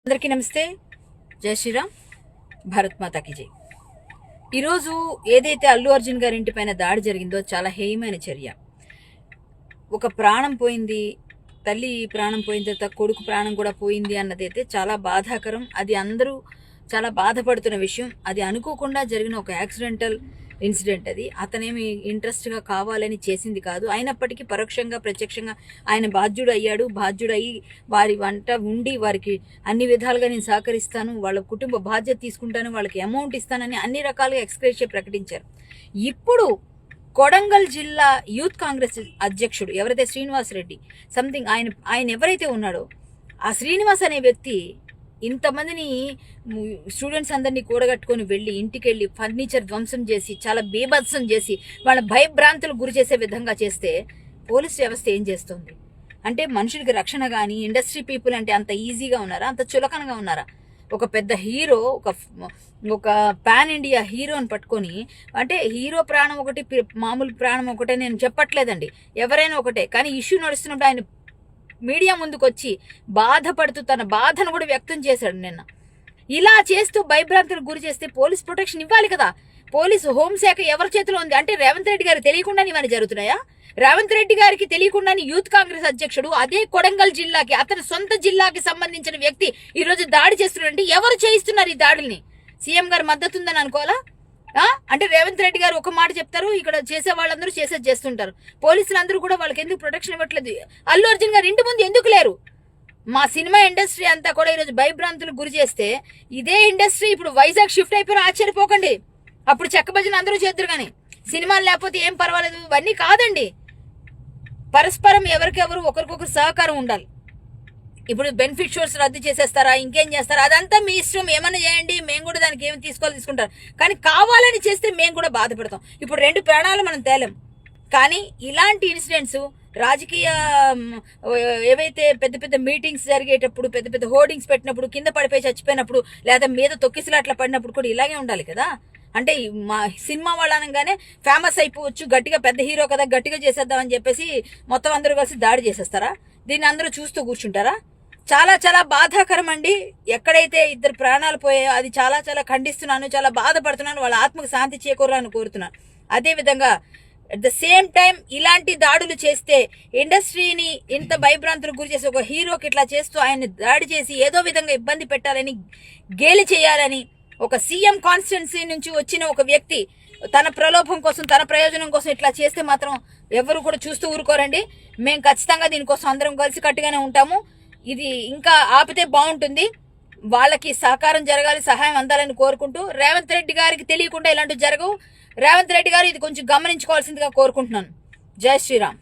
అందరికీ నమస్తే. జై శ్రీరామ్. భారత్ మాతాకి జై. ఈరోజు ఏదైతే అల్లు అర్జున్ గారి ఇంటి పైన దాడి జరిగిందో చాలా హేయమైన చర్య. ఒక ప్రాణం పోయింది, తల్లి ప్రాణం పోయిన తర్వాత కొడుకు ప్రాణం కూడా పోయింది అన్నదైతే చాలా బాధాకరం. అది అందరూ చాలా బాధపడుతున్న విషయం. అది అనుకోకుండా జరిగిన ఒక యాక్సిడెంటల్ ఇన్సిడెంట్. అది అతనేమి ఇంట్రెస్ట్గా కావాలని చేసింది కాదు. అయినప్పటికీ పరోక్షంగా ప్రత్యక్షంగా ఆయన బాధ్యుడయ్యి వారి వంట ఉండి వారికి అన్ని విధాలుగా నేను సహకరిస్తాను, వాళ్ళ కుటుంబ బాధ్యత తీసుకుంటాను, వాళ్ళకి అమౌంట్ ఇస్తానని అన్ని రకాలుగా ఎక్స్గ్రేషియా ప్రకటించారు. ఇప్పుడు కొడంగల్ జిల్లా యూత్ కాంగ్రెస్ అధ్యక్షుడు ఎవరైతే శ్రీనివాస్ రెడ్డి సంథింగ్ ఆయన ఎవరైతే ఉన్నాడో ఆ శ్రీనివాస్ అనే వ్యక్తి ఇంతమందిని స్టూడెంట్స్ అందరినీ కూడగట్టుకొని వెళ్ళి ఇంటికి వెళ్ళి ఫర్నిచర్ ధ్వంసం చేసి చాలా బీభత్సం చేసి వాళ్ళ భయభ్రాంతులు గురి చేసే విధంగా చేస్తే పోలీస్ వ్యవస్థ ఏం చేస్తుంది అంటే మనుషులకి రక్షణ కానీ ఇండస్ట్రీ పీపుల్ అంటే అంత ఈజీగా ఉన్నారా, అంత చులకనగా ఉన్నారా? ఒక పెద్ద హీరో, ఒక పాన్ ఇండియా హీరోని పట్టుకొని, అంటే హీరో ప్రాణం ఒకటి మామూలు ప్రాణం ఒకటే నేను చెప్పట్లేదండి, ఎవరైనా ఒకటే. కానీ ఇష్యూ నడుస్తున్నప్పుడు ఆయన మీడియా ముందుకు వచ్చి బాధపడుతూ తన బాధను కూడా వ్యక్తం చేశాడు నిన్న. ఇలా చేస్తూ భయభ్రాంతులకు గురి చేస్తే పోలీస్ ప్రొటెక్షన్ ఇవ్వాలి కదా. పోలీసు హోంశాఖ ఎవరి చేతిలో ఉంది అంటే రేవంత్ రెడ్డి గారికి తెలియకుండా ఇవన్నీ జరుగుతున్నాయా? రేవంత్ రెడ్డి గారికి తెలియకుండా యూత్ కాంగ్రెస్ అధ్యక్షుడు అదే కొడంగల్ జిల్లాకి, అతని సొంత జిల్లాకి సంబంధించిన వ్యక్తి ఈరోజు దాడి చేస్తున్నారంటే ఎవరు చేయిస్తున్నారు ఈ దాడుల్ని? సీఎం గారి మద్దతు ఉందని అనుకోవాలా? అంటే రేవంత్ రెడ్డి గారు ఒక మాట చెప్తారు, ఇక్కడ చేసే వాళ్ళందరూ చేస్తుంటారు. పోలీసులు అందరూ కూడా వాళ్ళకి ఎందుకు ప్రొటెక్షన్ ఇవ్వట్లేదు? అల్లు అర్జున్ గారు ఇంటి ముందు ఎందుకు లేరు? మా సినిమా ఇండస్ట్రీ అంతా కూడా ఈరోజు భయభ్రాంతులకు గురి చేస్తే ఇదే ఇండస్ట్రీ ఇప్పుడు వైజాగ్ షిఫ్ట్ అయిపోయినా ఆశ్చర్యపోకండి. అప్పుడు చెక్క భజన అందరూ చేద్దరు, కానీ సినిమాలు లేకపోతే ఏం పర్వాలేదు. ఇవన్నీ కాదండి, పరస్పరం ఎవరికెవరు ఒకరికొకరు సహకారం ఉండాలి. ఇప్పుడు బెనిఫిట్ షోస్ రద్దు చేసేస్తారా, ఇంకేం చేస్తారా, అదంతా మీ ఇష్టం, ఏమైనా చేయండి, మేము కూడా దానికి ఏమి తీసుకుంటారు. కానీ కావాలని చేస్తే మేము కూడా బాధపడతాం. ఇప్పుడు 2 ప్రాణాలు మనం తేలేం. కానీ ఇలాంటి ఇన్సిడెంట్స్ రాజకీయ ఏవైతే పెద్ద పెద్ద మీటింగ్స్ జరిగేటప్పుడు, పెద్ద పెద్ద హోర్డింగ్స్ పెట్టినప్పుడు, కింద పడిపోయి చచ్చిపోయినప్పుడు, లేదా మీద తొక్కిసలాట్లా పడినప్పుడు కూడా ఇలాగే ఉండాలి కదా. అంటే మా సినిమా వాళ్ళు అనగానే ఫేమస్ అయిపోవచ్చు, గట్టిగా పెద్ద హీరో కదా గట్టిగా చేసేద్దామని చెప్పేసి మొత్తం అందరూ కలిసి దాడి చేసేస్తారా? దీన్ని అందరూ చూస్తూ కూర్చుంటారా? చాలా చాలా బాధాకరం అండి. ఎక్కడైతే 2 ప్రాణాలు పోయాయో అది చాలా చాలా ఖండిస్తున్నాను, చాలా బాధపడుతున్నాను. వాళ్ళ ఆత్మకు శాంతి చేకూరాలని కోరుతున్నాను. అదేవిధంగా అట్ ద సేమ్ టైం ఇలాంటి దాడులు చేస్తే ఇండస్ట్రీని ఇంత భయభ్రాంతులకు గురి చేసి ఒక హీరోకి ఇట్లా చేస్తూ ఆయన్ని దాడి చేసి ఏదో విధంగా ఇబ్బంది పెట్టాలని, గేలి చేయాలని, ఒక సీఎం కాన్స్టిట్యున్సీ నుంచి వచ్చిన ఒక వ్యక్తి తన ప్రలోభం కోసం, తన ప్రయోజనం కోసం ఇట్లా చేస్తే మాత్రం ఎవరు కూడా చూస్తూ ఊరుకోరండి. మేము ఖచ్చితంగా దీనికోసం అందరం కలిసి కట్టుగానే ఉంటాము. ఇది ఇంకా ఆపితే బాగుంటుంది. వాళ్ళకి సహకారం జరగాలి, సహాయం అందాలని కోరుకుంటూ, రేవంత్ రెడ్డి గారికి తెలియకుండా ఇలాంటివి జరగవు. రేవంత్ రెడ్డి గారు ఇది కొంచెం గమనించుకోవాల్సిందిగా కోరుకుంటున్నాను. జై శ్రీరామ్.